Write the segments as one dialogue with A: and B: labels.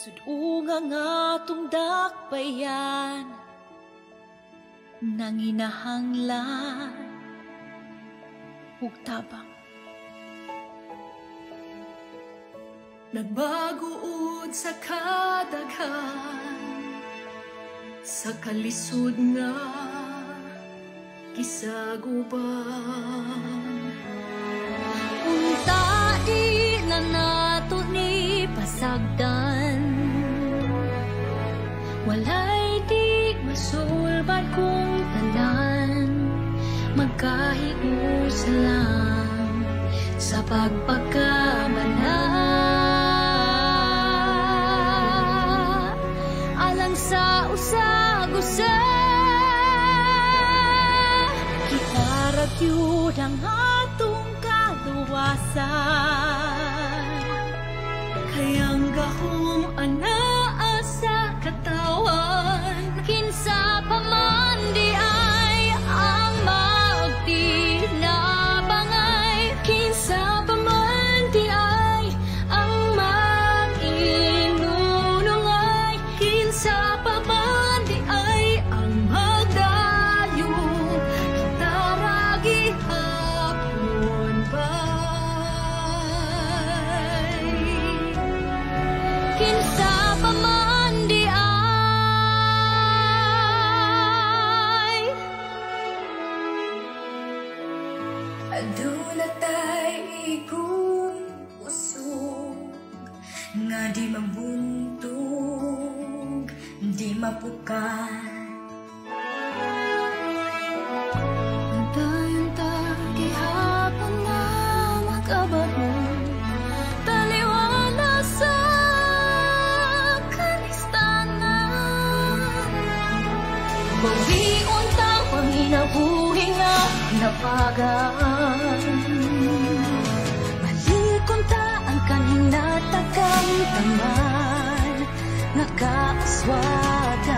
A: Sudunga nga tong dakbayan nang inahanglan ug tabang.
B: Nagbaguod sa kadaghan, sa kalisod nga kisaguban.
A: Unta di na nato ni pasagdan, walay di masulban kung tanan, magkahius lang sa pagpagkamana. Alang sa usag-usa, kita ragyud ang atong kaluwasan.
B: Kayang gahom anaa sa katawan,
A: Kinsa pa man di ay ang magtinabangay. Kinsa pa man di ay ang mag-inunungay.
B: kinsa pa man di ay ang magdayon, kita ragi hapon bay.
A: Kinsa pa man di ay
B: Aduna tay ikong usog nga di mabuntog, di mapukan.
A: Antay-antay gihapon nga mag-abot mo, taliwala sa kalistanan. Bawion tang panginabuhi nga napagaan. Malikon ta ang kaninatagang taman, nakaaswagan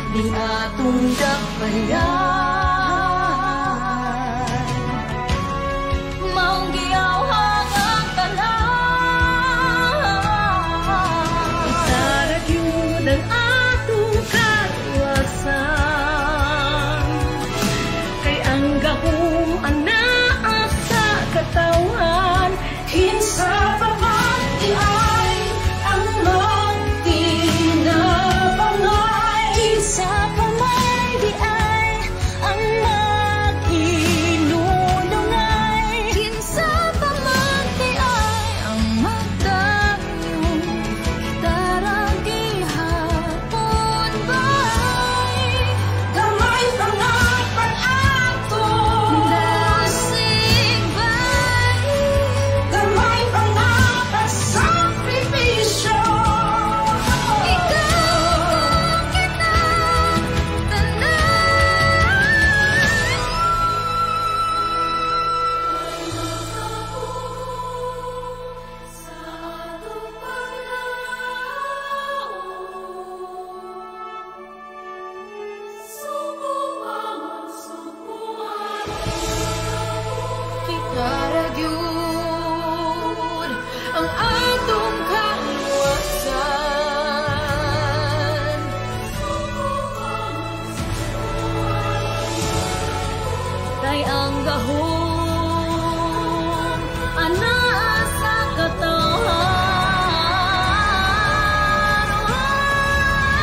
A: di atong dakbayan. Maong giyawhang ang tanan,
B: Sarag yun ang atong kaluwasan. Kay ang gahom anaa sa katawan, kinsa pa man di ay ang magtinabangay.
A: kinsa pa man di ay ang mag-inunungay. Kinsa pa man di ay ang magdayon, daragi hapon bay.
B: Gamay pangapan ato,
A: Dasig bay.
B: gamay pangapan sakripisyo.
A: Ikaw kung kita
B: Kita ragyud ang atong kaluwasan.
A: kay ang gahom anaa sa katawan.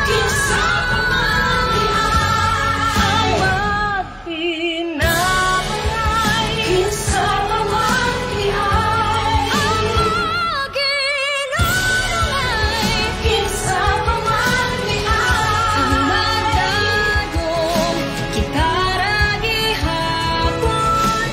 B: Kinsa pa man di ay magtinabangay. Kinsa pa man di ay
A: Mag-inunungay.
B: kinsa pa man di
A: Ang
B: ay
A: magdagong kita ragi hapon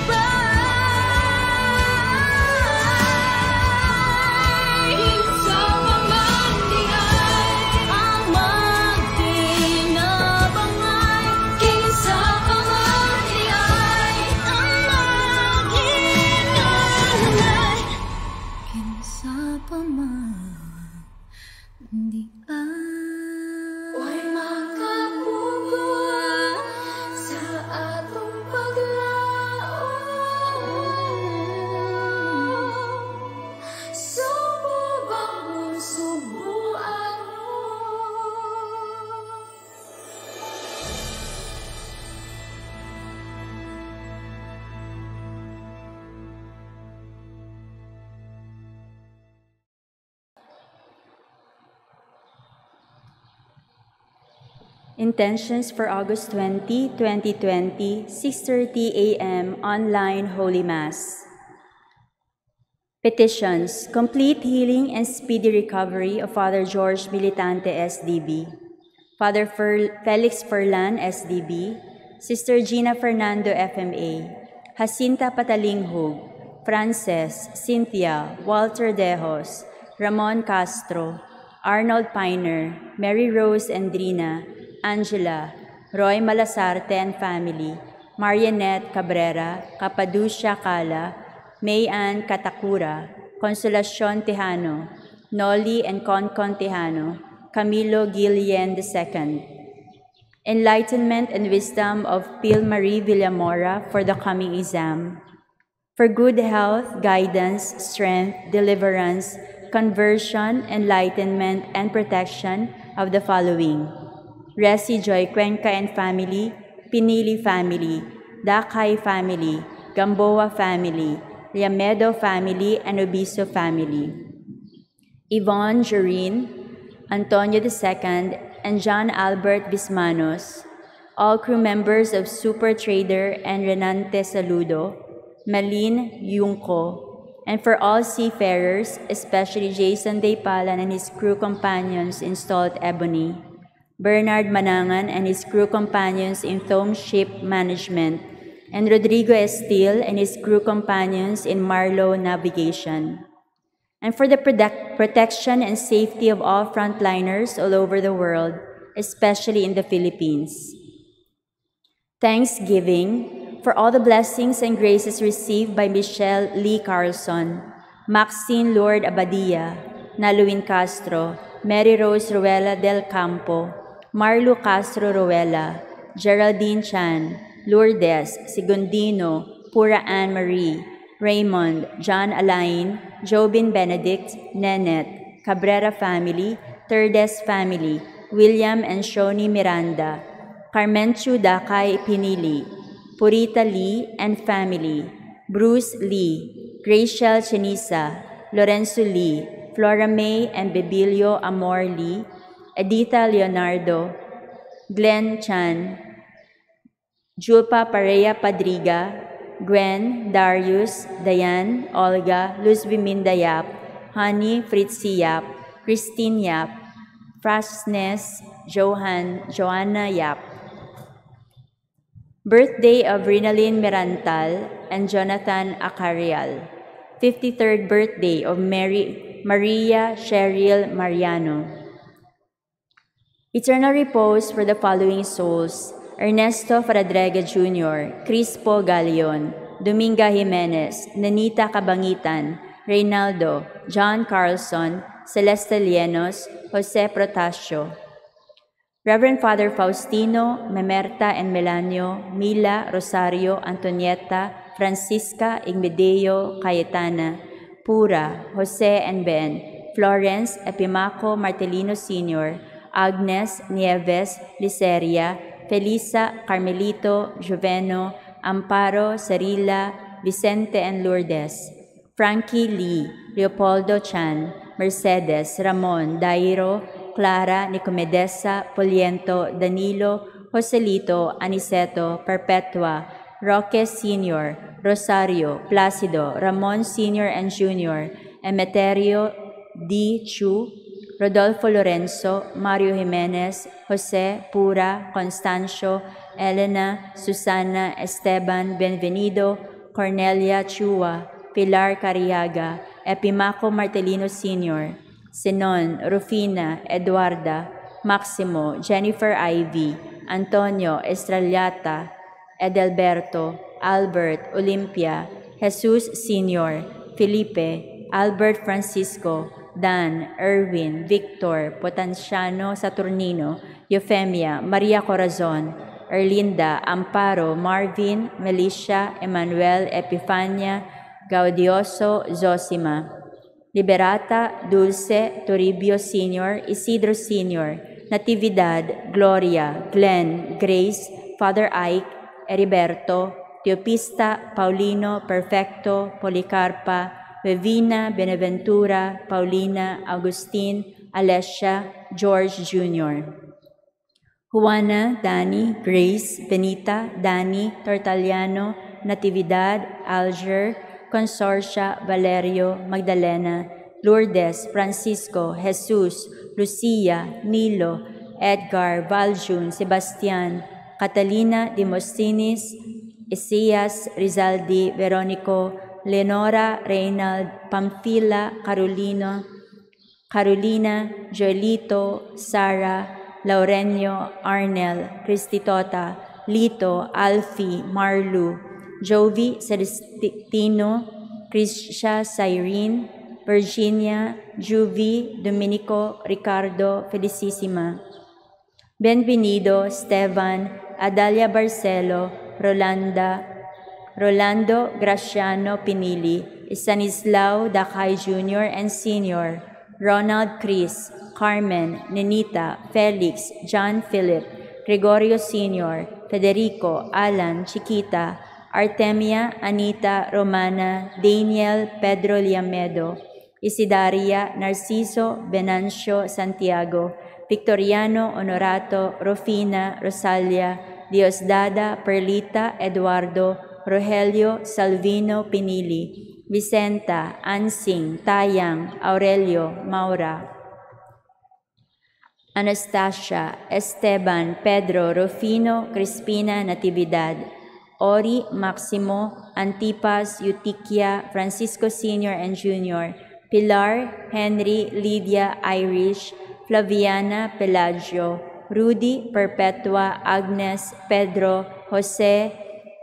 C: Intentions for August 20, 2020, 6:30 a.m. online Holy Mass. Petitions: complete healing and speedy recovery of Father George Militante, SDB, Father Felix Furlan, SDB, Sister Gina Fernando, FMA, Jacinta Patalinghug, Frances, Cynthia, Walter Dejos, Ramon Castro, Arnold Piner, Mary Rose Andrina, Angela, Roy Malasarte and family, Marianette Cabrera, Capaducia Cala, Mayan Katakura, Consolacion Tejano, Noli and Concon Tejano, Camilo Guillen II. Enlightenment and wisdom of Pil Marie Villamora for the coming exam. For good health, guidance, strength, deliverance, conversion, enlightenment, and protection of the following: Resi Joy Cuenca and family, Pinili family, Dakay family, Gamboa family, Liamedo family, and Obiso family. Yvonne Joreen, Antonio II, and John Albert Bismanos, all crew members of Super Trader and Renante Saludo, Malin Yungko, and for all seafarers, especially Jason Daypalan and his crew companions installed Ebony, Bernard Manangan and his crew companions in Thome Ship Management, and Rodrigo Estil and his crew companions in Marlow Navigation. And for the protection and safety of all frontliners all over the world, especially in the Philippines. Thanksgiving for all the blessings and graces received by Michelle Lee Carlson, Maxine Lord Abadia, Naluin Castro, Mary Rose Ruela del Campo, Marlu Castro Ruela, Geraldine Chan, Lourdes, Sigundino, Pura Anne Marie, Raymond, John Alain, Jobin Benedict, Nenet, Cabrera family, Terdes family, William and Shoni Miranda, Carmenchu Dakay Pinili, Purita Lee and family, Bruce Lee, Rachel Chenisa, Lorenzo Lee, Flora May and Bebilio Amor Lee, Edita Leonardo, Glenn Chan, Julpa Pareya Padriga, Gwen, Darius, Dayan, Olga, Luz Biminda Yap, Honey, Fritzy Yap, Christine Yap, Frasnes, Joanna Yap. Birthday of Rinalyn Mirantal and Jonathan Acarial. 53rd birthday of Maria Cheryl Mariano. Eternal repose for the following souls: Ernesto Fradrega Jr., Crispo Galeon, Dominga Jimenez, Nanita Cabangitan, Reynaldo, John Carlson, Celeste Lienos, Jose Protasio. Reverend Father Faustino, Memerta and Melanio, Mila, Rosario, Antonieta, Francisca, Igmedeo, Cayetana, Pura, Jose and Ben, Florence, Epimaco Martelino Sr., Agnes, Nieves, Liceria, Felisa, Carmelito, Juveno, Amparo, Sarila, Vicente and Lourdes, Frankie Lee, Leopoldo Chan, Mercedes, Ramon, Dairo, Clara, Nicomedesa, Poliento, Danilo, Joselito, Aniceto, Perpetua, Roque Sr., Rosario, Placido, Ramon Sr. and Jr., Emeterio D. Chu, Rodolfo Lorenzo, Mario Jimenez, Jose, Pura, Constancio, Elena, Susana, Esteban, Benvenido, Cornelia Chua, Pilar Cariaga, Epimaco Martelino Sr., Sinon, Rufina, Eduarda, Maximo, Jennifer Ivy, Antonio, Estrellata, Edelberto, Albert, Olympia, Jesus Sr., Felipe, Albert Francisco, Dan, Erwin, Victor, Potenciano Saturnino, Eufemia, Maria Corazon, Erlinda, Amparo, Marvin, Melissa, Emmanuel, Epifania, Gaudioso, Zosima, Liberata, Dulce, Toribio Sr., Isidro Sr., Natividad, Gloria, Glenn, Grace, Father Ike, Heriberto, Teopista, Paulino, Perfecto, Policarpa, Vevina, Beneventura, Paulina, Agustin, Alessia, George Jr. Juana, Dani, Grace, Benita, Dani, Tortaliano, Natividad, Alger, Consorcia, Valerio, Magdalena, Lourdes, Francisco, Jesus, Lucia, Nilo, Edgar, Valjun, Sebastian, Catalina, Demosthenes, Isias, Rizaldi, Veronico, Leonora, Reynald, Pamphila, Carolina, Joelito, Sara, Laurenio, Arnel, Cristitota, Lito, Alfie, Marlu, Jovi, Celestino, Krisha, Cyrene, Virginia, Juvie, Domenico, Ricardo, Felicissima, Benvenido, Esteban, Adalia Barcelo, Rolando Graciano Pinili, Stanislao Dakay Jr. and Sr., Ronald Chris, Carmen, Nenita, Felix, John Philip, Gregorio Sr., Federico, Alan, Chiquita, Artemia, Anita, Romana, Daniel, Pedro Liamedo, Isidaria, Narciso, Venancio, Santiago, Victoriano, Honorato, Rufina, Rosalia, Diosdada, Perlita, Eduardo, Rogelio, Salvino, Pinili, Vicenta, Ansing, Tayang, Aurelio, Maura, Anastasia, Esteban, Pedro, Rufino, Crispina, Natividad, Ori, Maximo, Antipas, Eutiquia, Francisco Sr. and Jr., Pilar, Henry, Lydia, Irish, Flaviana, Pelagio, Rudy, Perpetua, Agnes, Pedro, Jose,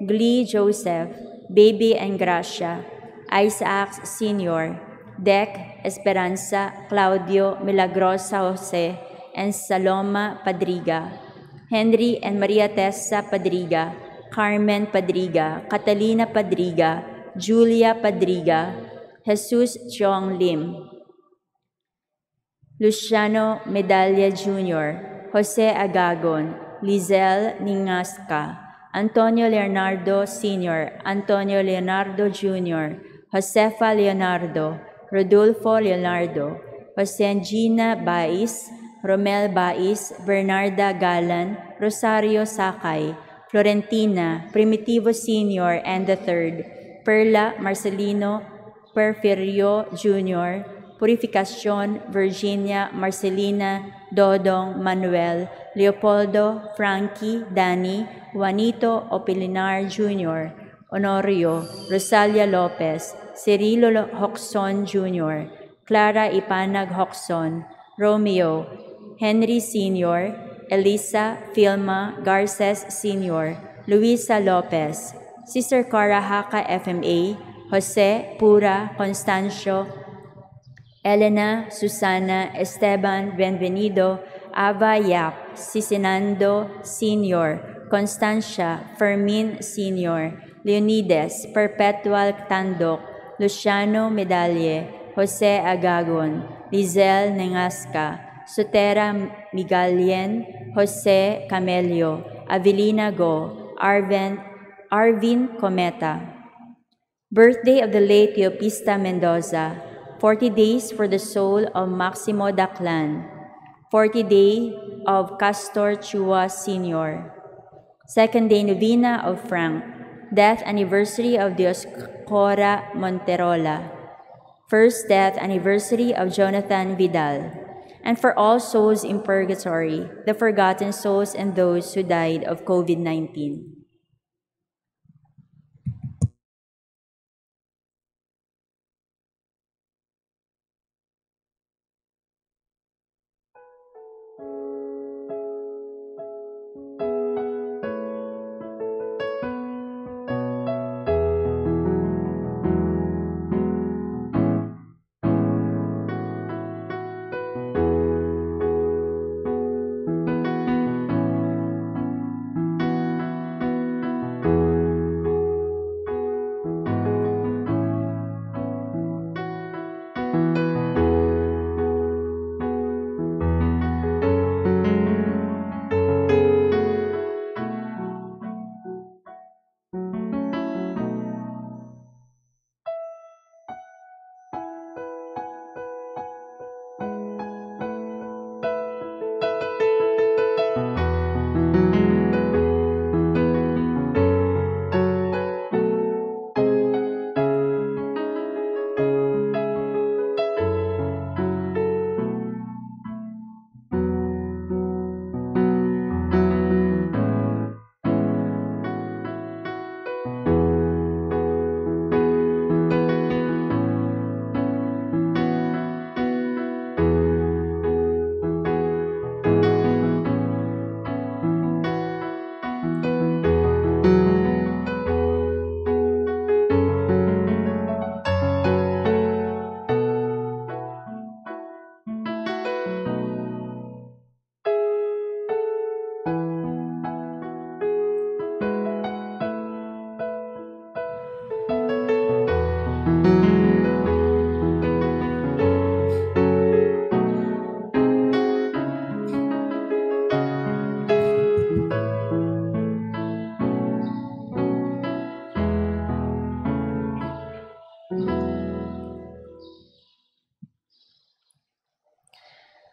C: Glee, Joseph, Baby and Gracia, Isaac Sr., Dec, Esperanza, Claudio, Milagrosa Jose, and Saloma Padriga, Henry and Maria Tessa Padriga, Carmen Padriga, Catalina Padriga, Julia Padriga, Jesus Chong Lim, Luciano Medalla Jr., Jose Agagon, Lizelle Ningasca, Antonio Leonardo Sr., Antonio Leonardo Jr., Josefa Leonardo, Rodolfo Leonardo, Josengina Bais, Romel Bais, Bernarda Galan, Rosario Sakay, Florentina, Primitivo Sr. and the Third, Perla Marcelino Porfirio Jr., Purificacion, Virginia, Marcelina, Dodong, Manuel, Leopoldo, Frankie, Danny, Juanito Opilinar Jr., Honorio, Rosalia Lopez, Cirilo Hoxon Jr., Clara Ipanag Hoxon, Romeo, Henry Sr., Elisa, Filma, Garces Sr., Luisa Lopez, Sister Cara Haka FMA, Jose, Pura, Constancio, Elena, Susana, Esteban, Benvenido, Ava Yap, Sisinando Sr., Constancia, Fermin Sr., Leonides, Perpetual Tandok, Luciano Medalle, Jose Agagon, Lizelle Nengasca, Sotera Migalien, Jose Camelio, Avelina Go, Arvin Cometa. Birthday of the late Teopista Mendoza, 40 days for the soul of Maximo Daclan, 40 day of Castor Chua Sr., second day novena of Frank, death anniversary of Dioscora Monterola, first death anniversary of Jonathan Vidal, and for all souls in purgatory, the forgotten souls and those who died of COVID-19.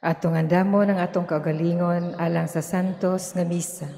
D: Atong andamon ang atong kaugalingon alang sa santos nga misa.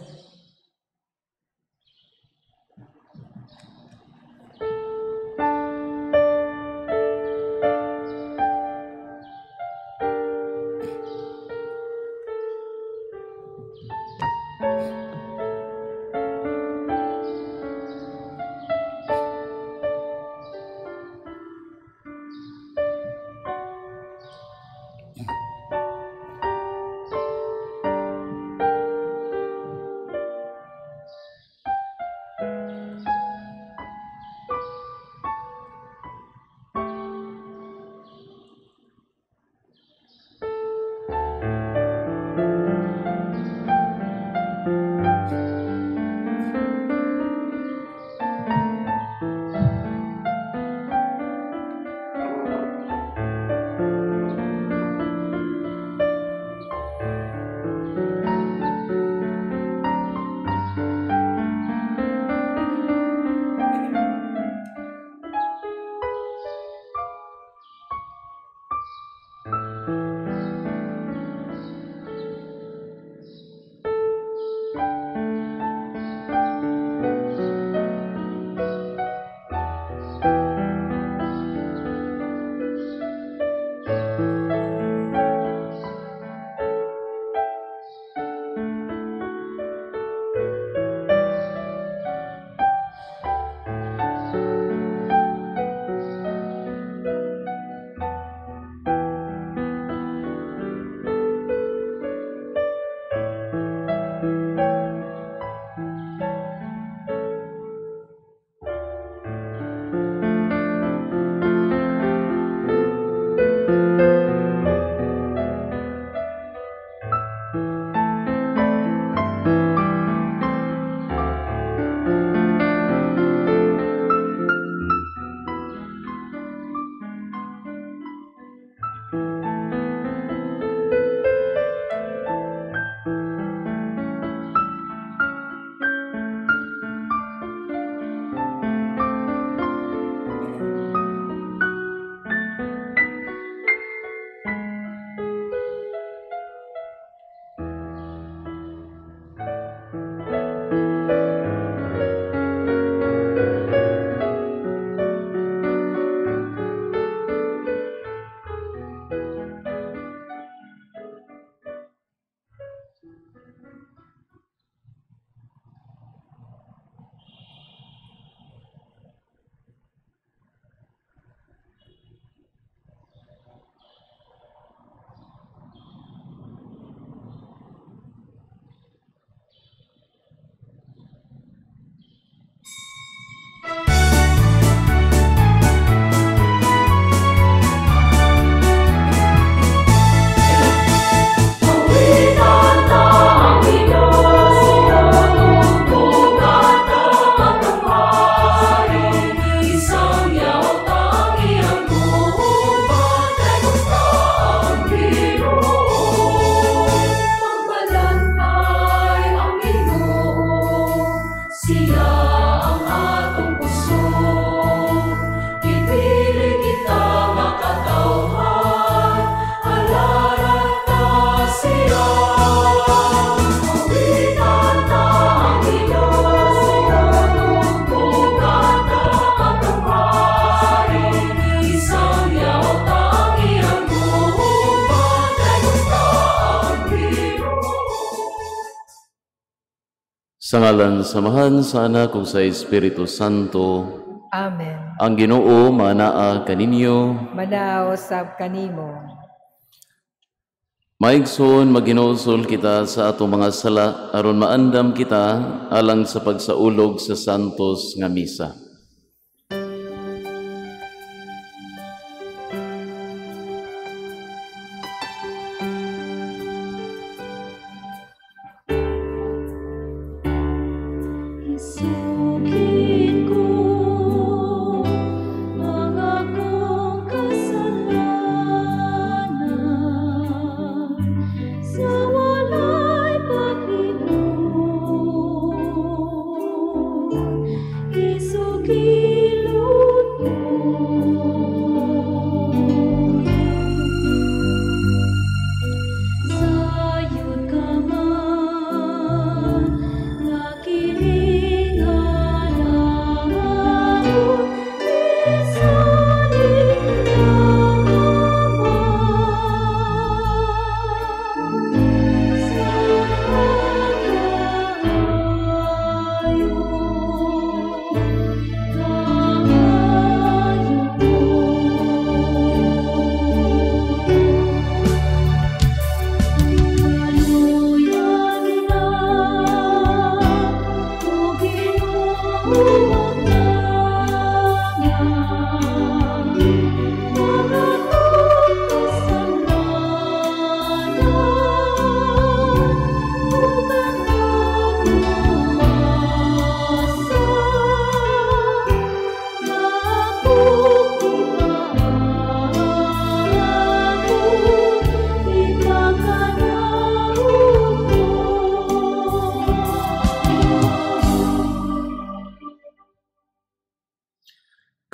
E: Sa ngalan samahan sa Anak ug sa Espiritu Santo.
D: Amen.
E: Ang Ginoo manaa kaninyo.
D: Manaw sab kanimo.
E: Maigsoon maginosol kita sa atong mga sala aron maandam kita alang sa pagsaulog sa santos nga misa.
A: Isugin ko ang akong kasalanan sa walay Panginoon. Isugin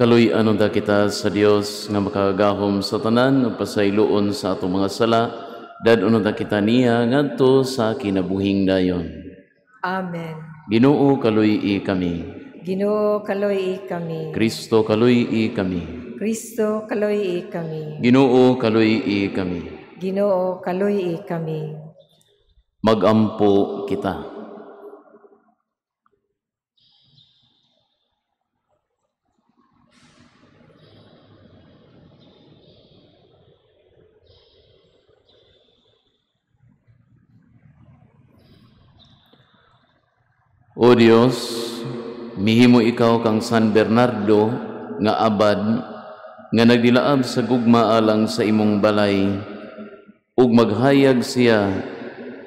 E: Kaluy-anon ta kita sa Dios nga makagahom sa tanan ug pasayloon sa atong mga sala, dadunon ta kita niya ngadto sa kinabuhing dayon.
D: Amen.
E: Ginoo kaluy-i kami.
D: Ginoo, kaloy kami.
E: Kristo kaluy-i kami.
D: Kristo, kaloy kami.
E: Ginoo kaluy-i kami.
D: Ginoo, kaloy kami.
E: Magampo kita. O Dios, mihimo ikaw kang San Bernardo nga abad nga nagdilaab sa gugma alang sa imong balay ug maghayag siya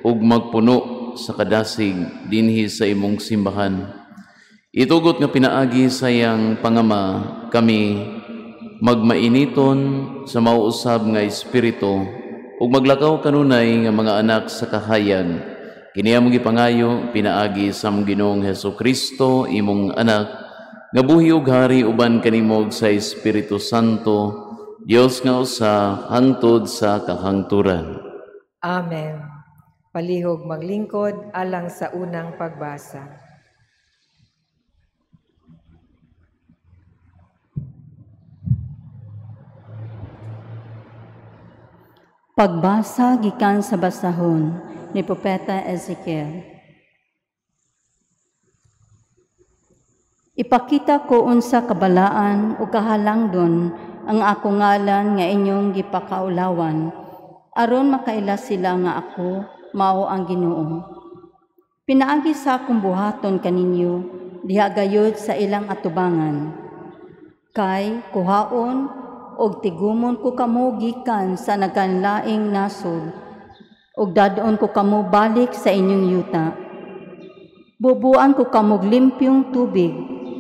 E: ug magpuno sa kadasig dinhi sa imong simbahan. Itugot nga pinaagi sayang pangama kami magmainiton sa mauusab nga espiritu ug maglakaw kanunay nga mga anak sa kahayag. Kini among gipangayo pinaagi sa among Ginoong Hesukristo imong anak nga buhi ug hari uban kanimog sa Espiritu Santo, Dios nga usa hangtod sa kahangturan.
D: Amen. Palihog maglingkod alang sa unang pagbasa.
C: Pagbasa gikan sa basahon ni Propeta Ezekiel. Ipakita ko unsa kabalaan o kahalangdon ang ako ngalan nga inyong gipakaulawan, aron makaila sila nga ako mao ang Ginoo. Pinaagi sa akong buhaton kaninyo diha gayud sa ilang atubangan. Kay kuhaon og tigumon ko kamo gikan sa naganlaing nasod, ug dadoon ko kamo balik sa inyong yuta. Bubuan ko kamo limpyong tubig,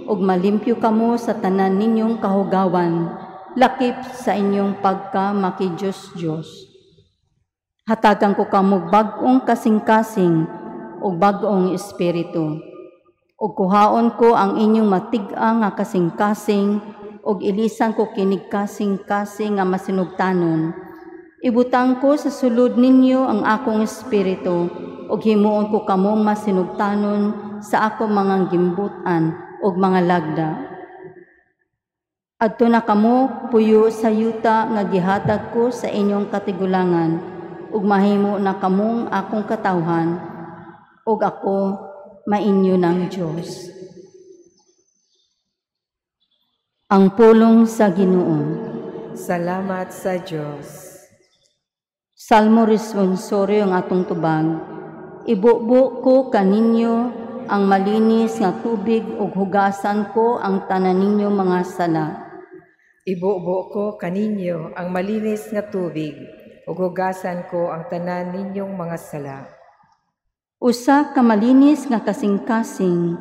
C: ug malimpyo kamo sa tanan ninyong kahugawan, lakip sa inyong pagka-makidiyos-Diyos. Hatagan ko kamo bag-ong kasing-kasing, ug bag-ong espiritu. Ug kuhaon ko ang inyong matig-a nga kasing-kasing, ug ilisan ko kinig kasing-kasing nga masinugtanon. Ibutang ko sa sulod ninyo ang akong espiritu, ug himuon ko kamong masinugtanon sa akong mga gimbutan ug mga lagda. Adto na kamo puyo sa yuta nga gihatag ko sa inyong katigulangan, ug mahimo na kamong akong katawhan, ug ako mainyo ng Diyos. Ang pulong sa Ginoo.
D: Salamat sa Diyos.
C: Salmo responsorio ang atong tubag. Ibubo ko kaninyo ang malinis nga tubig ug hugasan ko ang tanan ninyo mga sala.
D: Ibubo ko kaninyo ang malinis nga tubig ug hugasan ko ang tanan ninyong mga sala.
C: Usa ka malinis nga kasing-kasing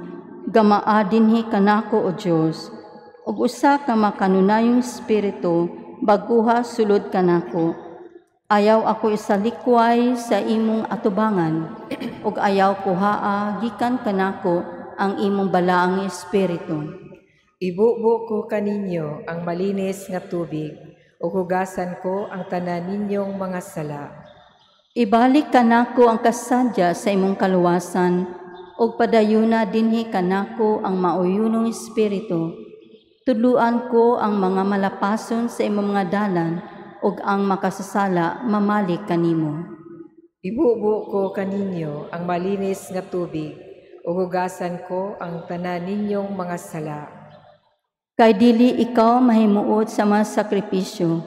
C: gamaa dinhi kanako o Dios, ug usa ka makanunayong espiritu baguha sulod kanako. Ayaw ako isalikway sa imong atubangan, ug ayaw kuhaa gikan kanako ang imong balaang espiritu.
D: Ibubo ko kaninyo ang malinis nga tubig ug hugasan ko ang tanan ninyong mga sala.
C: Ibalik kanako ang kasadya sa imong kaluwasan, ug padayuna dinhi kanako ang mauyunong espiritu. Tuluan ko ang mga malapason sa imong mga dalan, ug ang makasasala mamalik kanimo.
D: Ibubo ko kaninyo ang malinis nga tubig ug hugasan ko ang tanan ninyong mga sala.
C: Kay dili ikaw mahimuot sa mga sakripisyo,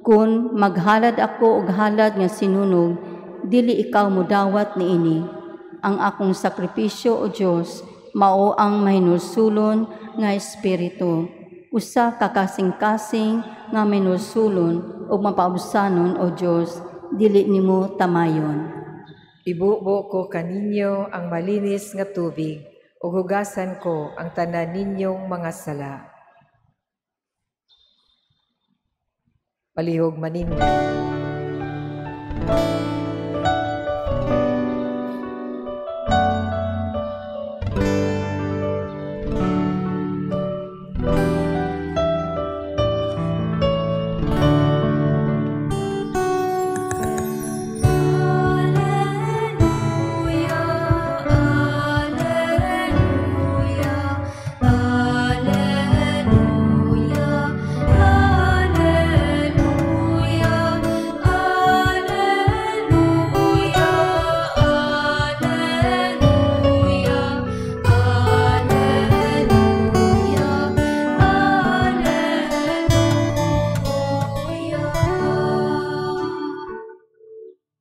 C: kun maghalad ako og halad nga sinunog, dili ikaw mudawat niini. Ang akong sakripisyo o Dios mao ang mahinulsulon nga espiritu. Usa ka kasing-kasing nga mahinulsulon ug mapausanon o Dios, dili nimo tamayon.
D: Ibubo ko kaninyo ang malinis nga tubig ug hugasan ko ang tanan ninyong mga sala. Palihog maninyo.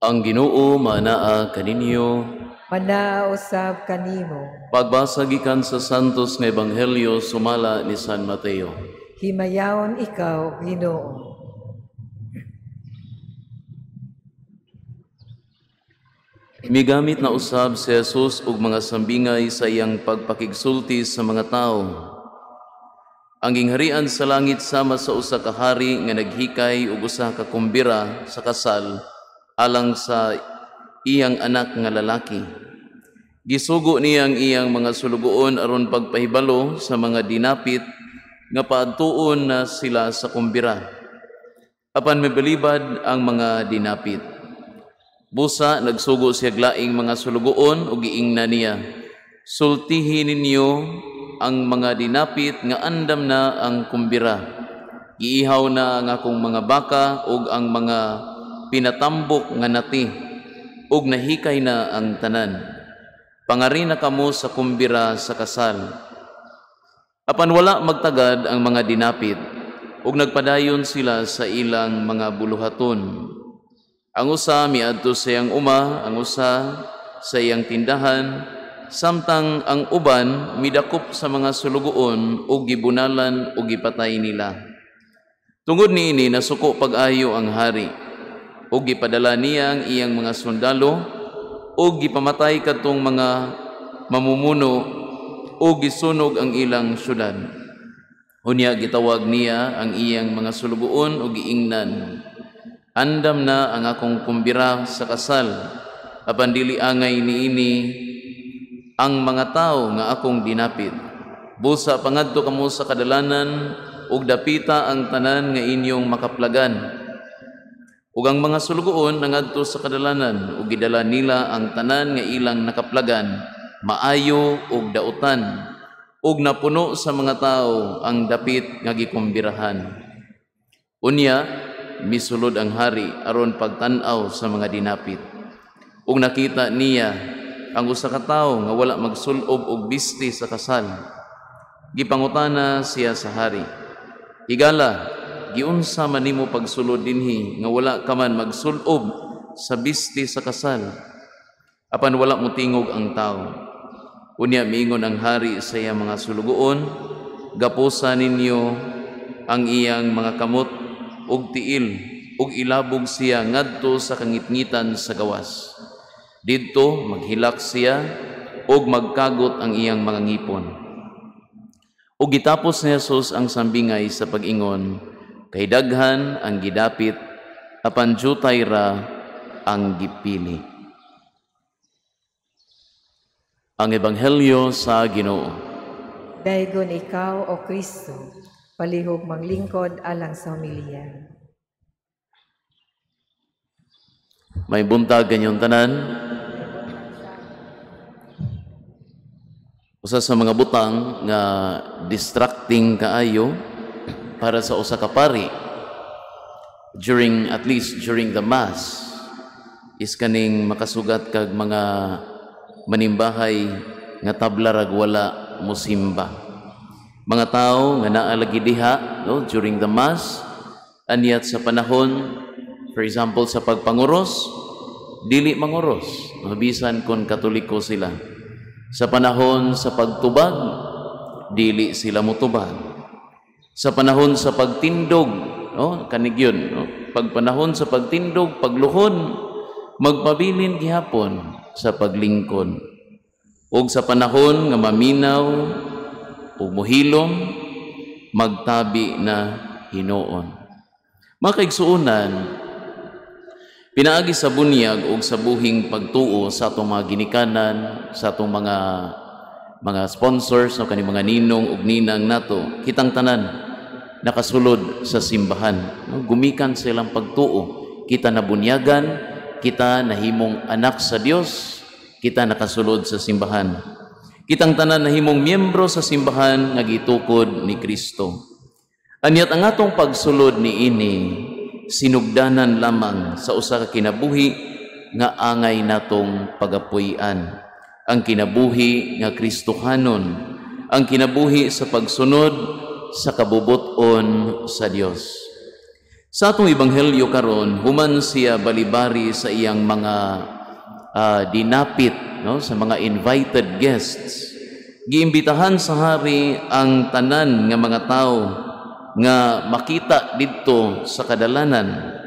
E: Ang Ginoo manaa kaninyo.
D: Manausab kanimo.
E: Pagbasa gikan sa Santos nga Ebanghelyo sumala ni San Mateo.
D: Himayaon ikaw, Ginoo.
E: Migamit na usab si Jesus og mga sambingay sa iyang pagpakigsulti sa mga tao. Ang gingharian sa langit sama sa usa ka hari nga naghikay og usa ka kumbira sa kasal alang sa iyang anak nga lalaki. Gisugo niya ang iyang mga sulugoon aron pagpahibalo sa mga dinapit nga paadtuon na sila sa kumbira. Apan mabalibad ang mga dinapit. Busa nagsugo siya glaing mga sulugoon ug giingna niya, sultihin ninyo ang mga dinapit nga andam na ang kumbira. Giihaw na ang akong mga baka ug ang mga pinatambok nga nati ug nahikay na ang tanan. Pangari na kamo sa kumbira sa kasal. Apan wala magtagad ang mga dinapit ug nagpadayon sila sa ilang mga buluhaton. Ang usa miadto sa iyang uma, ang usa sa iyang tindahan, samtang ang uban midakop sa mga sulugoon ug gibunalan ug gipatay nila. Tungod niini nasuko pag-ayo ang hari ug gipadala niya ang iyang mga sundalo ug gipamatay kadtong mga mamumuno ug gisunog ang ilang syudad. Unya gitawag niya ang iyang mga sulugoon ug giingnan, andam na ang akong kumbira sa kasal, apan dili angay niini ang mga tao nga akong dinapit. Busa pangadto kamo sa kadalanan ug dapita ang tanan nga inyong makaplagan. Ug ang mga sulugoon nangadto sa kadalanan ug gidala nila ang tanan nga ilang nakaplagan, maayo ug dautan, ug napuno sa mga tao ang dapit nga gikumbirahan. Unya misulod ang hari aron pagtan-aw sa mga dinapit. Ug nakita niya ang usa ka tawo nga wala magsulob og bisti sa kasal. Gipangutana siya sa hari, "Higala, giunsa man nimo pagsulod dinhi nga wala ka man magsulob sa bisti sa kasal?" Apan wala motingog ang tawo. Unya miingon ang hari sa iyang mga sulugoon, "Gapusa ninyo ang iyang mga kamot ug tiil ug ilabog siya ngadto sa kangitngitan sa gawas. Didto maghilak siya ug magkagot ang iyang mga ngipon." Ug gitapos ni Jesus ang sambingay sa pag-ingon, "Kay daghan ang gidapit, apan jutay ra ang gipili." Ang Ebanghelyo sa Ginoo.
D: Daygon ikaw, O Kristo, palihog manglingkod alang sa humilian.
E: May buntag ganyong tanan. Usa sa mga butang nga distracting kaayo para sa usa ka pari at least during the mass is kaning makasugat kag mga manimbahay nga tabla rag wala mosimba. Mga tao nga naalagi diha during the mass, anyat sa panahon, for example sa pagpanguros, dili manguros, mabisan kon Katoliko sila. Sa panahon sa pagtubag, dili sila mutubag. Sa panahon sa pagtindog, kanig yun, pagpanahon sa pagtindog, pagluhod, magpabilin gihapon sa paglingkod. Ug sa panahon nga maminaw ug mohilom, magtabi na hinuon. Mga kaigsuonan, pinaagi sa bunyag ug sa buhing pagtuo sa atong mga ginikanan, sa atong mga sponsors, kani mga ninong ug ninang nato, kitang tanan nakasulod sa simbahan. Gumikan sa ilang pagtuo, kita nabunyagan, kita nahimong anak sa Dios, kita nakasulod sa simbahan. Kitang tanan nahimong miyembro sa simbahan nga gitukod ni Kristo. Anyat ang atong pagsulod niini sinugdanan lamang sa usa ka kinabuhi nga angay natong pagapuy-an. Ang kinabuhi nga Kristohanon, ang kinabuhi sa pagsunod sa kabubuton sa Dios. Sa atong ebanghelyo karon, human siya balibari sa iyang mga dinapit, no, sa mga invited guests. Giimbitahan sa hari ang tanan nga mga tao nga makita didto sa kadalanan.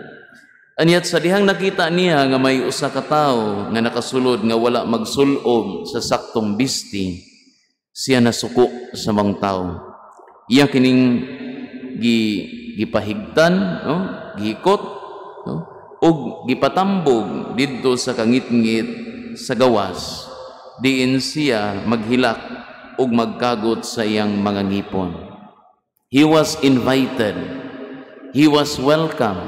E: Anyat sa dihang nakita niya nga may usa ka tawo nga nakasulod nga wala magsulob sa saktong bisti, siya nasuko sa mga tawo. Iya kining gipahigtan, no, gihikot, no, ug gipatambog didto sa kangit-ngit sa gawas, diin siya maghilak ug magkagot sa iyang mga ngipon. He was invited, he was welcome.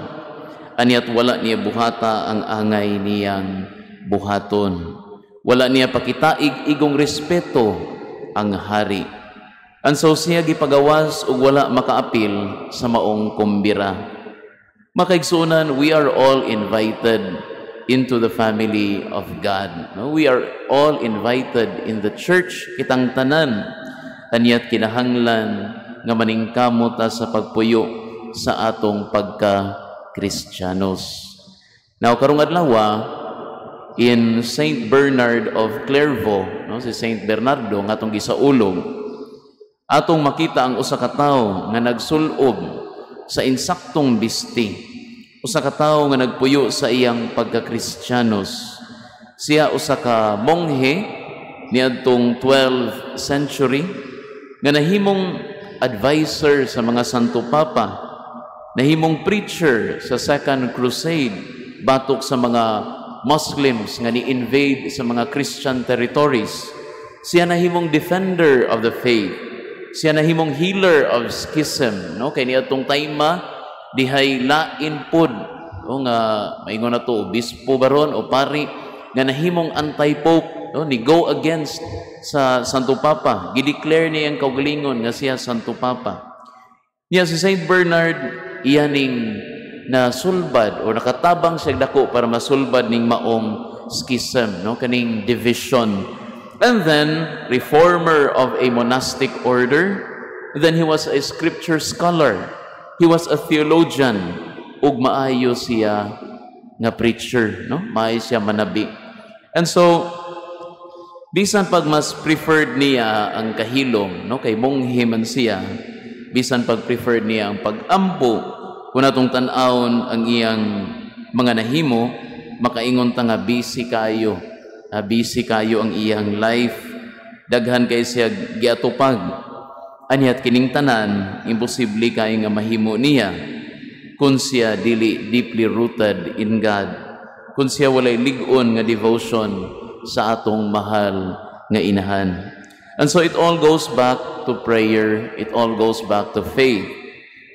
E: Anyat wala niya buhata ang angay niyang buhaton. Wala niya pakitaig igong respeto ang hari. And so siya gipagawas ug wala makaapil sa maong kumbira. Makaigsunan, we are all invited into the family of God. No? We are all invited in the church, kitang tanan. Anyat kinahanglan nga maningkamot ta sa pagpuyo sa atong pagka-Kristiyanos. Now, karong adlaw, in Saint Bernard of Clairvaux, no, si Saint Bernardo nga atong gisaulog, atong makita ang usa ka tawo nga nagsulob sa insaktong bisti, usa ka tawo nga nagpuyo sa iyang pagka-Kristiyanos. Siya usa ka monghe niadtong 12th century nga nahimong advisor sa mga Santo Papa, nahimong preacher sa Second Crusade batok sa mga Muslims nga ni-invade sa mga Christian territories. Siya nahimong defender of the faith. Siya nahimong healer of schism, no? Kay niadtong tayma dihay lain pod, o nga maingon na to obispo baron o pari nga nahimong anti-pope, no? Ni go against sa Santo Papa. Gideclare niya ang kaugalingon nga siya Santo Papa. Niya si Saint Bernard iyaning nasulbad o nakatabang siya dako para masulbad ning maong schism, no, kaning division. And then reformer of a monastic order. Then he was a scripture scholar, he was a theologian, ug maayo siya nga preacher, no, maayo siya manabi. And so bisan pag mas preferred niya ang kahilom, no, kay monghe man siya, bisan pag preferred niya ang pag-ampo, kung natong tan-awon ang iyang mga nahimo, makaingon ta nga busy kayo ang iyang life, daghan kay siya giatupag. Anyat kining tanan imposible kay nga mahimo niya kung siya dili deeply rooted in God, kung siya walay lig-on nga devotion sa atong mahal nga inahan. And so it all goes back to prayer, it all goes back to faith.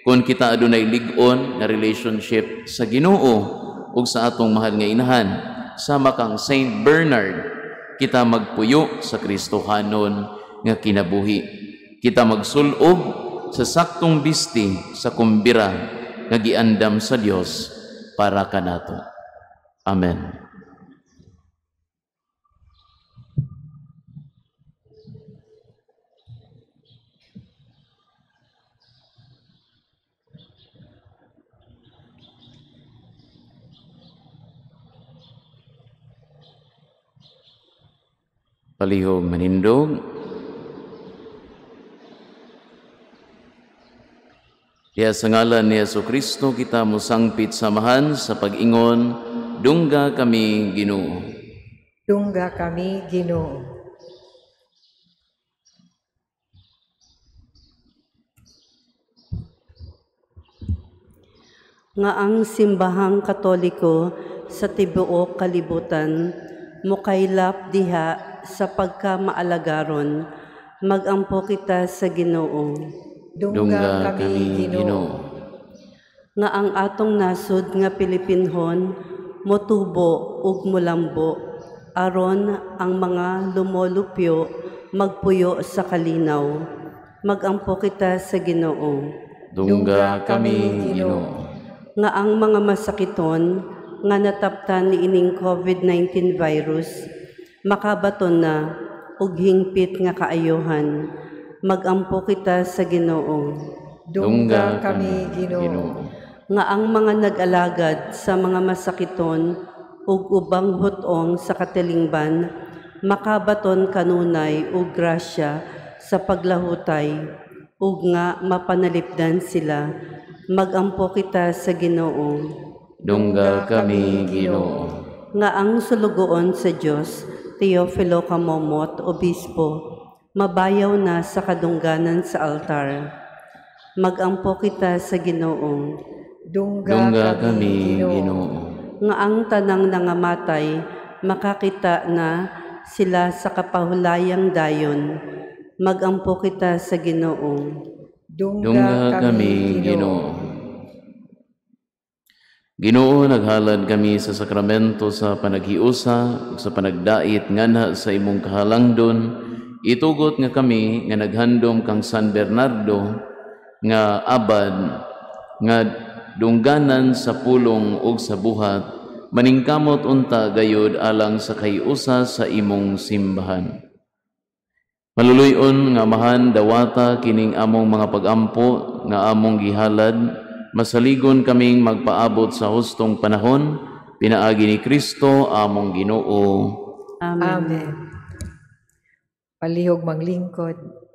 E: Kung kita adunay lig-on nga relationship sa Ginoo ug sa atong mahal nga inahan, sama kang Saint Bernard, kita magpuyo sa Kristohanon nga kinabuhi. Kita magsulob sa saktong bisti sa kumbira nga giandam sa Dios para kanato. Amen. Palihog manindog. Kaya sa ngalan ni Jesucristo kita musangpit samahan sa pag-ingon, dungga kami Ginoo.
D: Dungga kami Ginoo.
F: Nga ang simbahang Katoliko sa tibuok kalibutan mukaylap diha sa pagkamaalagaron, magampo kita sa Ginoo.
D: Dungga kami Ginoo.
F: Nga ang atong nasud nga Pilipinhon motubo ug mulambo, aron ang mga lumolupyo magpuyo sa kalinaw. Magampo kita sa Ginoo.
E: Dungga kami Ginoo.
F: Nga ang mga masakiton nga nataptan ni ining COVID-19 virus makabaton na ug hingpit nga kaayuhan, magampo kita sa Ginoo.
D: Dungga kami Ginoo.
F: nga ang mga nag-alagad sa mga masakiton ug ubang hutong sa katilingban makabaton kanunay ug grasya sa paglahutay ug nga mapanalipdan sila. Magampo kita sa Ginoo.
E: Dungga kami, Ginoo.
F: Nga ang sulugoon sa Dios, Teofilo Kamomot, Obispo, mabayaw na sa kadungganan sa altar. Magampo kita sa Ginoo.
E: Dungga kami, Ginoo.
F: Nga ang tanang nangamatay, makakita na sila sa kapahulayang dayon. Magampo kita sa Ginoo.
E: Dungga kami, Ginoo. Ginoo, naghalad kami sa sakramento sa panaghiusa ug sa panagdait nganha sa imong kahalangdon. Itugot nga kami nga naghandom kang San Bernardo nga abad nga dungganan sa pulong ug sa buhat, maningkamot unta gayud alang sa kahiusa sa imong simbahan. Maluluyon nga amahan dawata kining among mga pagampo nga among gihalad, masaligon kaming magpaabot sa hustong panahon, pinaagi ni Kristo among Ginoo.
D: Amen. Palihog manglingkod.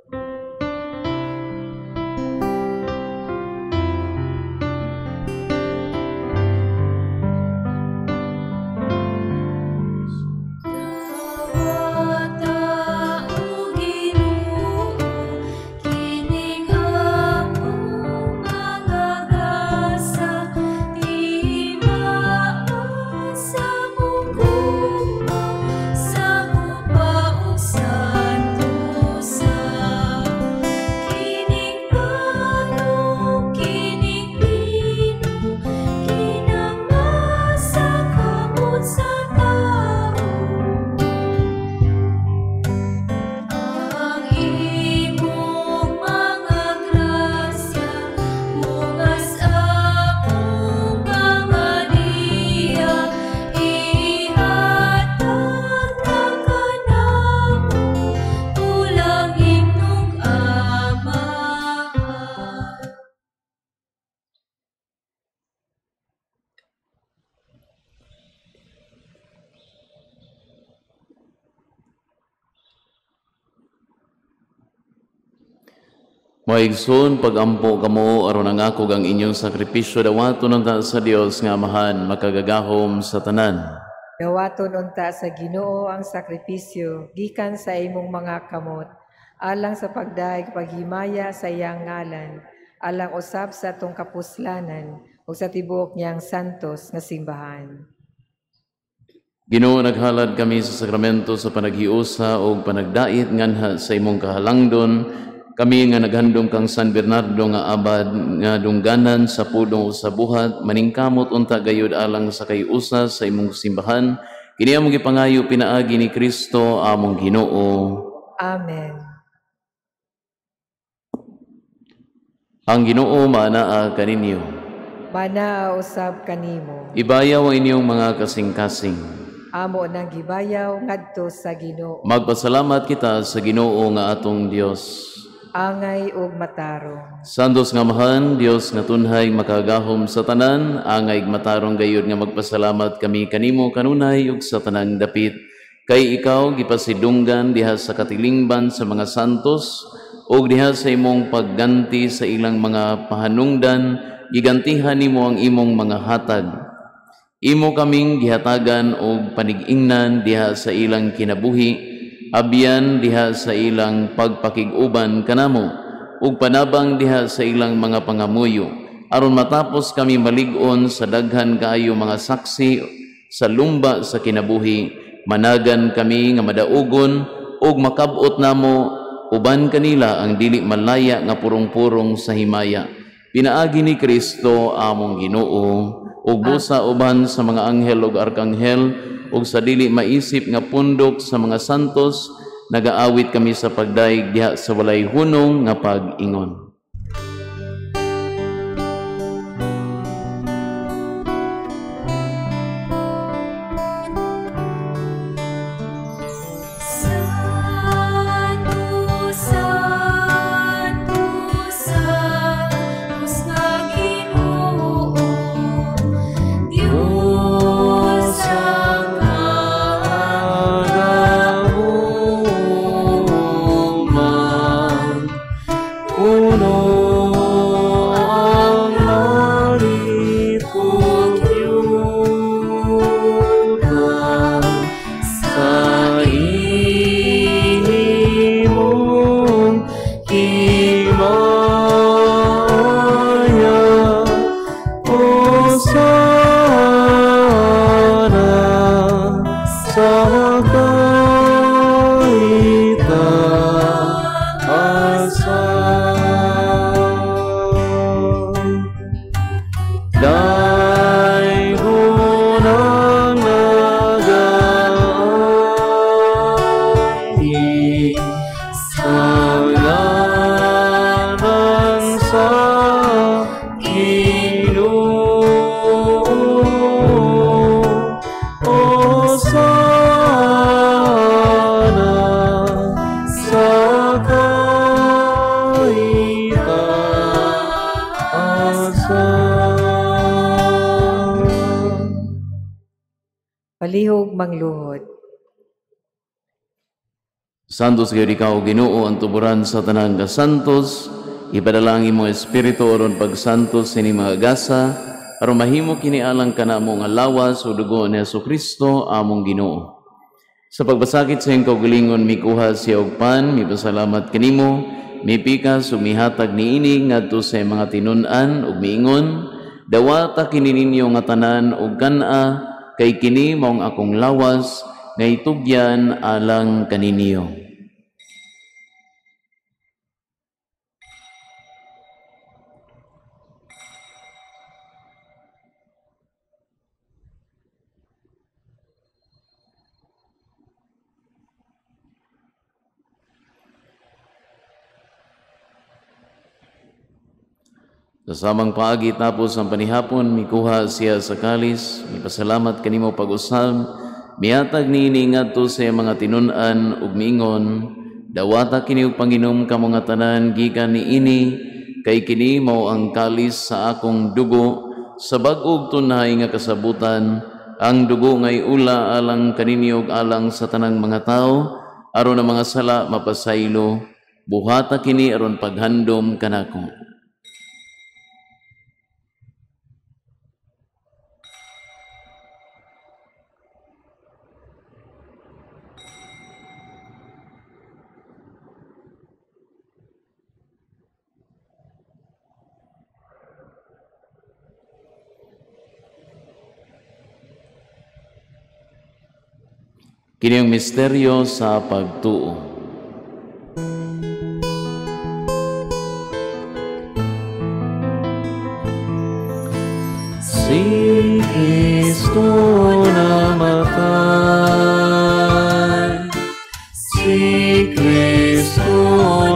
E: Maigsoon pagampo kamo aron nangako ang inyong sakripisyo dawaton unta sa Dios nga amahan makagagahom sa tanan.
D: Dawaton unta sa Ginoo ang sakripisyo gikan sa imong mga kamot alang sa pagdaig paghimaya sa iyang ngalan, alang usab sa atong kapuslanan ug sa tibuok niyang santos nga simbahan.
E: Ginoo, naghalad kami sa sakramento sa panaghiusa ug panagdait nganha sa imong kahalangdon. Kami nga naghandom kang San Bernardo nga abad nga dungganan sa pulong sa buhat, maningkamot unta gayud alang sa kayusa sa imong simbahan. Kini among gipangayo pinaagi ni Kristo among Ginoo.
D: Amen.
E: Ang Ginoo maanaa kaninyo.
D: Manaa usab kanimo.
E: Ibayaw ang inyong mga kasing-kasing.
D: Amo nang gibayaw ngadto sa Ginoo.
E: Magpasalamat kita sa Ginoo nga atong Dios.
D: Angay ug matarong.
E: Santos nga amahan, Dios nga tunhay makagahom sa tanan, angay matarong gayud nga magpasalamat kami kanimo kanunay ug sa tanang dapit. Kay ikaw gipasidunggan diha sa katilingban sa mga santos ug diha sa imong pagganti sa ilang mga pahanungdan, gigantihan nimo ang imong mga hatag. Imo kaming gihatagan og panig-ingnan diha sa ilang kinabuhi, abyan diha sa ilang pagpakig-uban kanamo ug panabang diha sa ilang mga pangamuyo, aron matapos kami malig-on sa daghan kaayo mga saksi sa lumba sa kinabuhi, managan kami nga madaugon ug makab-ot namo uban kanila ang dili malaya nga purong-purong sa himaya. Pinaagi ni Kristo among Ginoo ug busa uban sa mga anghel ug arkanghel ug sa dili maisip nga pundok sa mga santos, nagaawit kami sa pagdaig diha sa walay hunong nga pag-ingon.
A: Santo, Santos nga Ginoo,
D: Palihog mangluhod.
E: Santos kayo ikaw, Ginoo, ang tuburan sa tanang kasantos, ipadalangin mo espiritu oron pagsantos sini mga gasa, aron mahimo kinialang ka na mo nga lawas o dugo ni Jesucristo among Ginoo. Sa pagbasakit sa iyong kaugalingon, mikuha siya og pan, mipasalamat kanimo, mipikas o mihatag niini ngadto sa mga tinunan ug miingon, dawata kini ninyo nga tanan ug kana, kay kini maong akong lawas, nga itugyan alang kaninyo. Sa samang paagi tapos ang panihapon, mikuha siya sa kalis, mipasalamat kanimo pag-usab, mihatag niini ngadto sa mga tinunan ug miingon, dawata kini og panginom kamo nga tanan gikan niini, kay kini mao ang kalis sa akong dugo, sa bag-og tunay nga kasabutan, ang dugo ngay ula alang kaninyo ug alang sa tanang mga tao, aron ang mga sala mapasaylo, buhata kini aron paghandom kanako. Kini ang misteryo sa pagtuo. Si Kristo namatay, si Kristo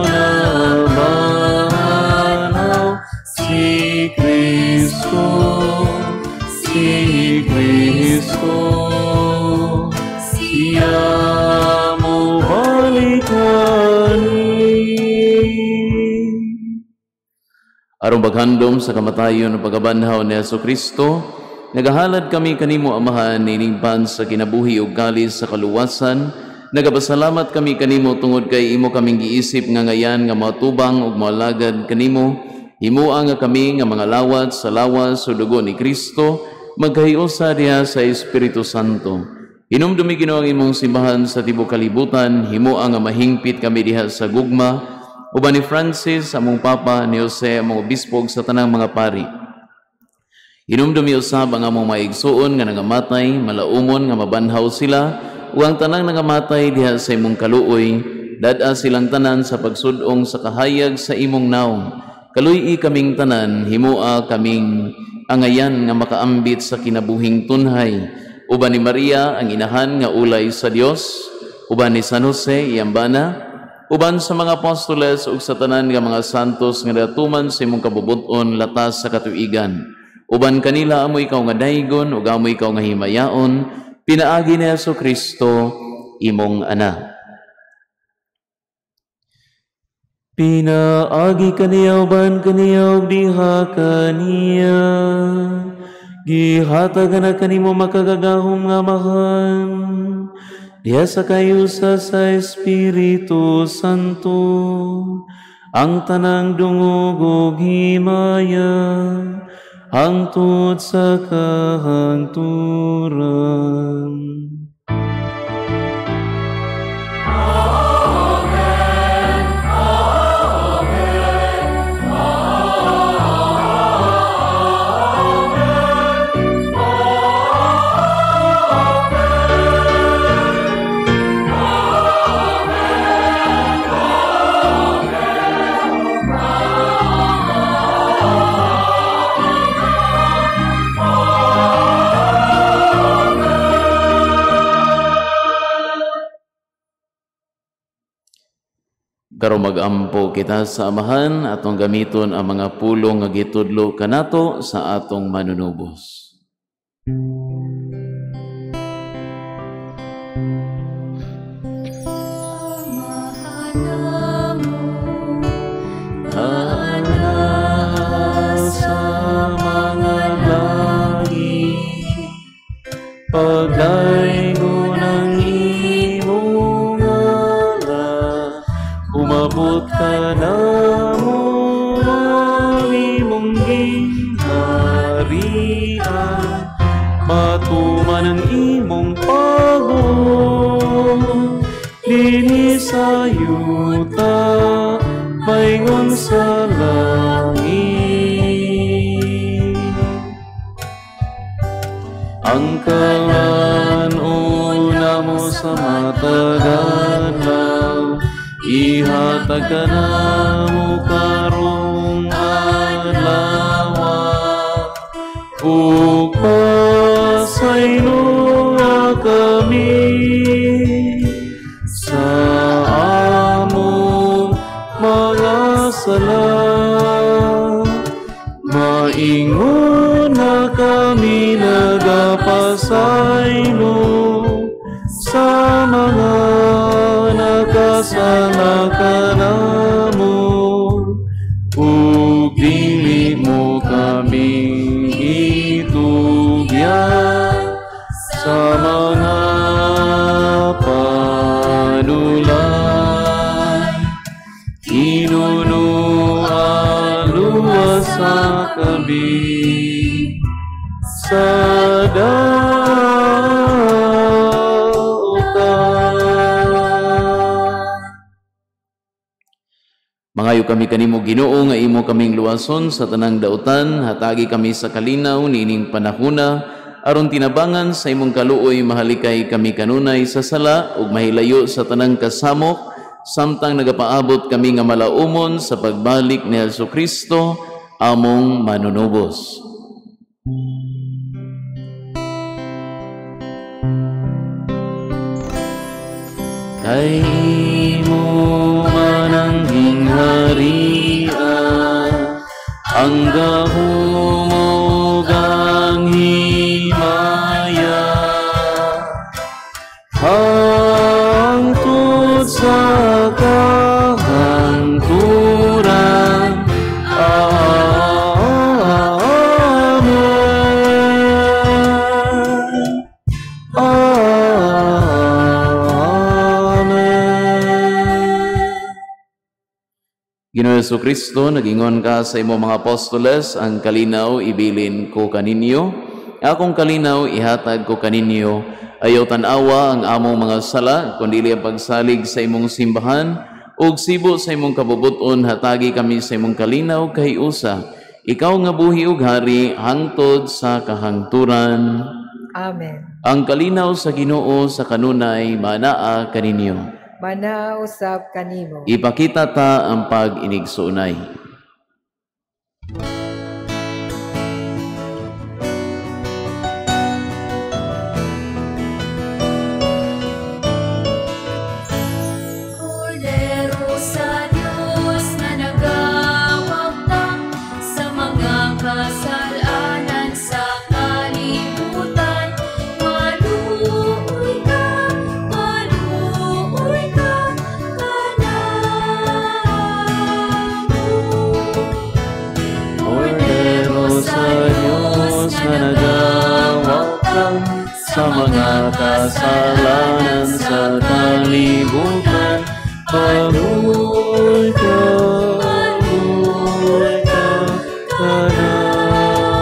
E: nabanaw, si Kristo, si Kristo. Siya mo balikanin. Aron baghandom sa kamatayon ng pagabanhaw ni Jesucristo, nagahalad kami kanimo Amahan niningban sa kinabuhi ug kalis sa kaluwasan. Nagapasalamat kami kanimo tungod kay imo kaming giisip nga ngayan nga matubang ug malagad kanimo. Himuang nga kami nga mga lawat sa lawas o dugo ni Kristo, magkahiusa diha sa Espiritu Santo. Hinumdumi Ginoo ang imong simbahan sa tibuok kalibutan, himuang nga mahingpit kami diha sa gugma, uban ni Francis, among Papa, ni Jose, among obispog sa tanang mga pari. Hinumdumi usab ang among maigsuon nga nangamatay, malaumon nga mabanhaw sila, ug ang tanang nangamatay diha sa imong kaluoy, dad-a silang tanan sa pagsud-ong sa kahayag sa imong naong. Kaluy-i kaming tanan, himua kaming angayan nga makaambit sa kinabuhing tunhay. Uban ni Maria, ang inahan nga ulay sa Dios, uban ni San Jose, iyambana, uban sa mga apostoles ug sa tanan nga mga santos nga datuman sa imong kabubuton latas sa katuigan. Uban kanila amo ikaw nga daygon ug amo ikaw nga himayaon, pinaagi ni Jesucristo imong anak. Pinaagi kaniya uban kaniya ug diha kaniya. Gihatag na kanimo makagagahom nga Amahan, diha sa kayusa sa Espiritu Santo, ang tanang dungog ug himaya, hangtod sa kahangturan. Karon mag-ampo kita sa Amahan atong gamiton ang mga pulong nga gitudlo kanato sa atong manunubos. Sa mga langit, pagdala kaharian, matuman ang imong pagbuo. Dinhi sa yuta, paingon sa langit. Ang kalan-una mo sa matagalaw, ihatag ka na mo karong adlaw. Ug pasaylo nga kami sa among mga sala. Maingon na kami nagapasaylo sa mga nakasala ka namo, ug dili mo kami itugya sa mga panulan. Kinunuan sa kabi sa Mangayo kami kanimo Ginoo nga imo kaming luwason sa tanang dautan, hatagi kami sa kalinaw niining panahona, aron tinabangan sa imong kaluoy mahalikay kami kanunay sa sala ug mahilayo sa tanang kasamok, samtang nagapaabot kami nga malaumon sa pagbalik ni Jesucristo among manunubos. Kay imo mananghing harian, ang gahumog ang himaya, hangtod sa kahangturan. Ginoong Jesucristo, nagingon ka sa imo mga apostoles, ang kalinaw ibilin ko kaninyo, akong kalinaw ihatag ko kaninyo, ayaw tanawa ang among mga sala, kundili ang pagsalig sa imong simbahan, ug sibo sa imong kabubuton, hatagi kami sa imong kalinaw kay usa. Ikaw nga buhi ug hari, hangtod sa kahangturan.
D: Amen.
E: Ang kalinaw sa Ginoo sa kanunay manaa kaninyo.
D: Manausap kanimo.
E: Ipakita ta ang pag-inigsuunay.
A: Kordero sa Diyos na nagawagtang sa mga kasalanan sa kalibutan, maluoy ka
E: Kordero sa Diyos na nagawagtang sa mga kasalanan sa kalibutan, maluoy ka kanamo.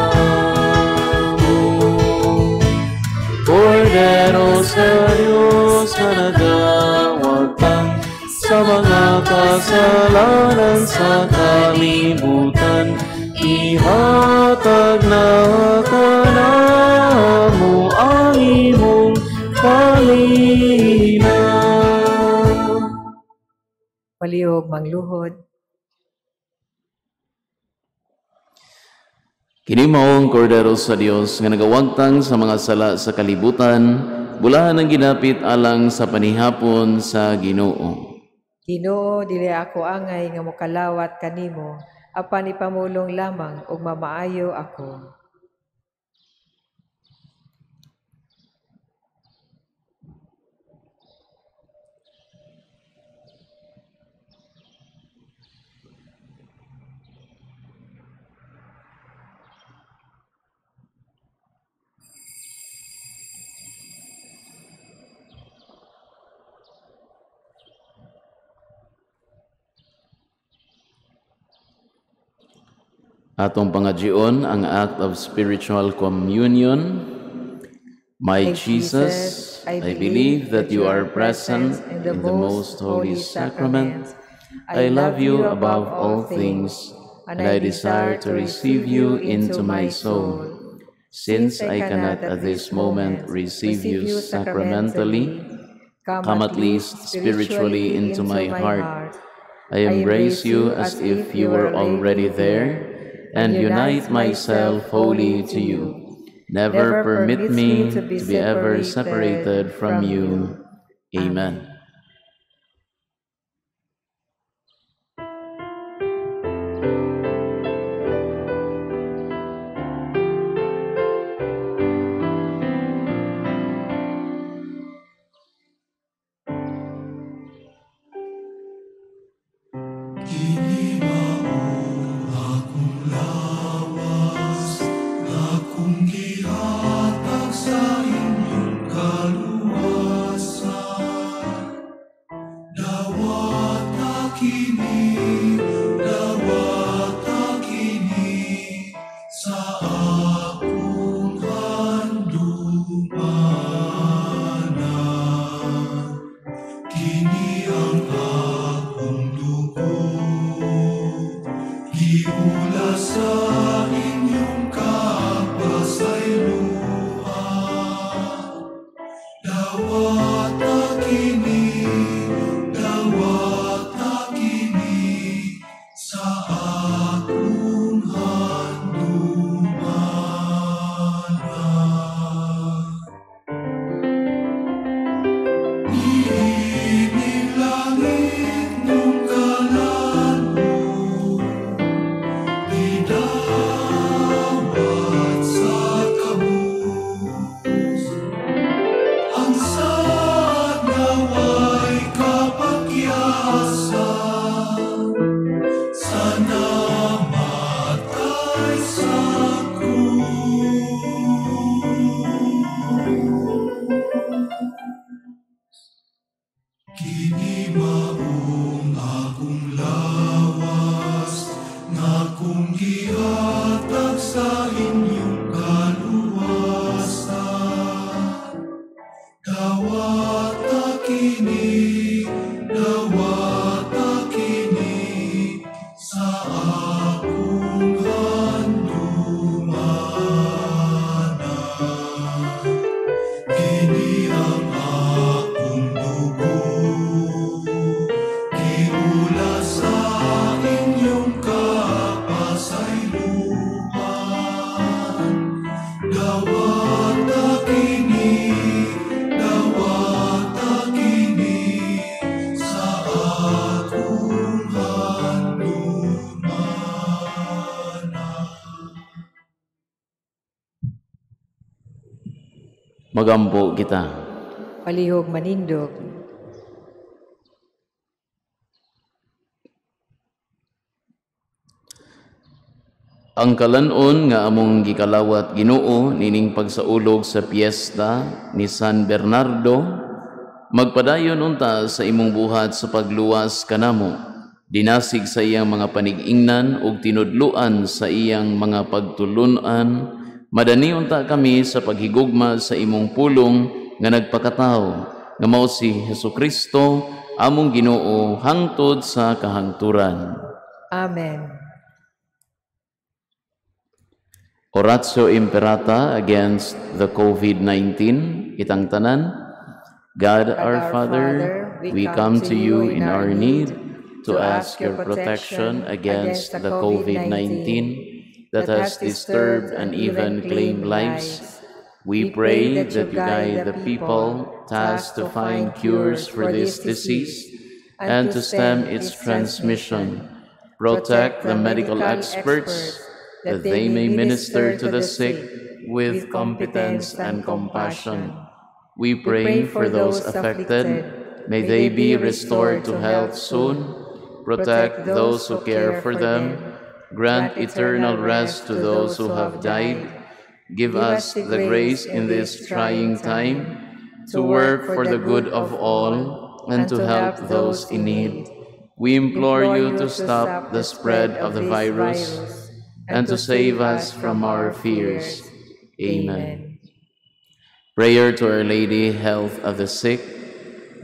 E: Kordero sa Diyos na nagawagtang sa mga kasalanan sa kalibutan, ihatag na kanamo ang imong kalinaw.
D: Palihog mangluhod.
E: Kini maong kordero sa Dios nga nagawagtang sa mga sala sa kalibutan, bulahan ang ginapit alang sa panihapon sa Ginoo.
D: Ginoo, dili ako angay nga mokalawat kanimo, apan ipamulong lamang ug mamaayo ako.
E: Atong pangadyon ang act of spiritual communion. My Jesus, I believe that you are present in the most holy sacrament. I love you above all things, and I desire to receive you into my soul. Since I cannot at this moment receive you sacramentally, come at least spiritually into my heart. I embrace you as if you were already there, and unite myself wholly to you. Never permit me to be ever separated from you. Amen. Magampo kita.
D: Palihog manindog.
E: Ang kalanon nga among gikalawat Ginoo nining pagsaulog sa piyesta ni San Bernardo, magpadayon unta sa imong buhat sa pagluwas kanamo, dinasig sa iyang mga panigingnan ug tinudluan sa iyang mga pagtulunan. Madani unta kami sa paghigugma sa imong pulong nga nagpakatawo, nga mao si Hesukristo, among Ginoo hangtod sa kahangturan.
D: Amen.
E: Oratio Imperata against the COVID-19, itang tanan. God our Father, we come to you in our need to ask your protection against the COVID-19 that has disturbed and even claimed lives. We pray that you guide the people tasked to find cures for this disease and to stem its transmission. Protect the medical experts that they may minister to the sick with competence and compassion. We pray for those affected. May they be restored to health soon. Protect those who care for them. Grant eternal rest to those who have died. Give us the grace in this trying time to work for the good of all and to help those in need. We implore you to stop the spread of the virus and to save us from our fears. Amen. Prayer to Our Lady, health of the sick.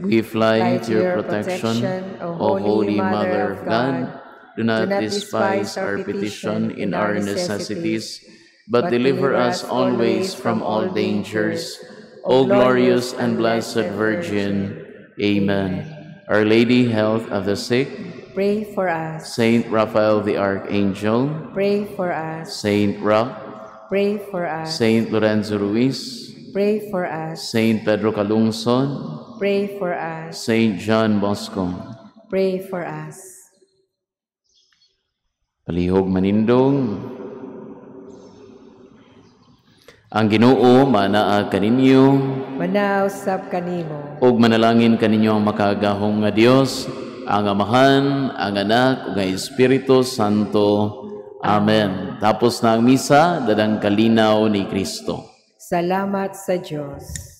E: We fly to your protection, O Holy Mother of God. Do not despise our petition in our necessities, but deliver us always from all dangers. O glorious and blessed Virgin. Amen. Our Lady, health of the sick.
D: Pray for us.
E: Saint Raphael the Archangel.
D: Pray for us.
E: Saint Roch.
D: Pray for us.
E: Saint Lorenzo Ruiz.
D: Pray for us.
E: Saint Pedro Calungsod.
D: Pray for us.
E: Saint John Bosco.
D: Pray for us.
E: Palihog manindong. Ang Ginoo manaa kaninyo,
D: Manausap kanimo.
E: ug manalangin kaninyo ang makagahong nga Dios, ang Amahan, ang Anak, ug ang Espiritu Santo. Amen. Tapos na ang misa, dadang kalinaw ni Kristo.
D: Salamat sa Diyos.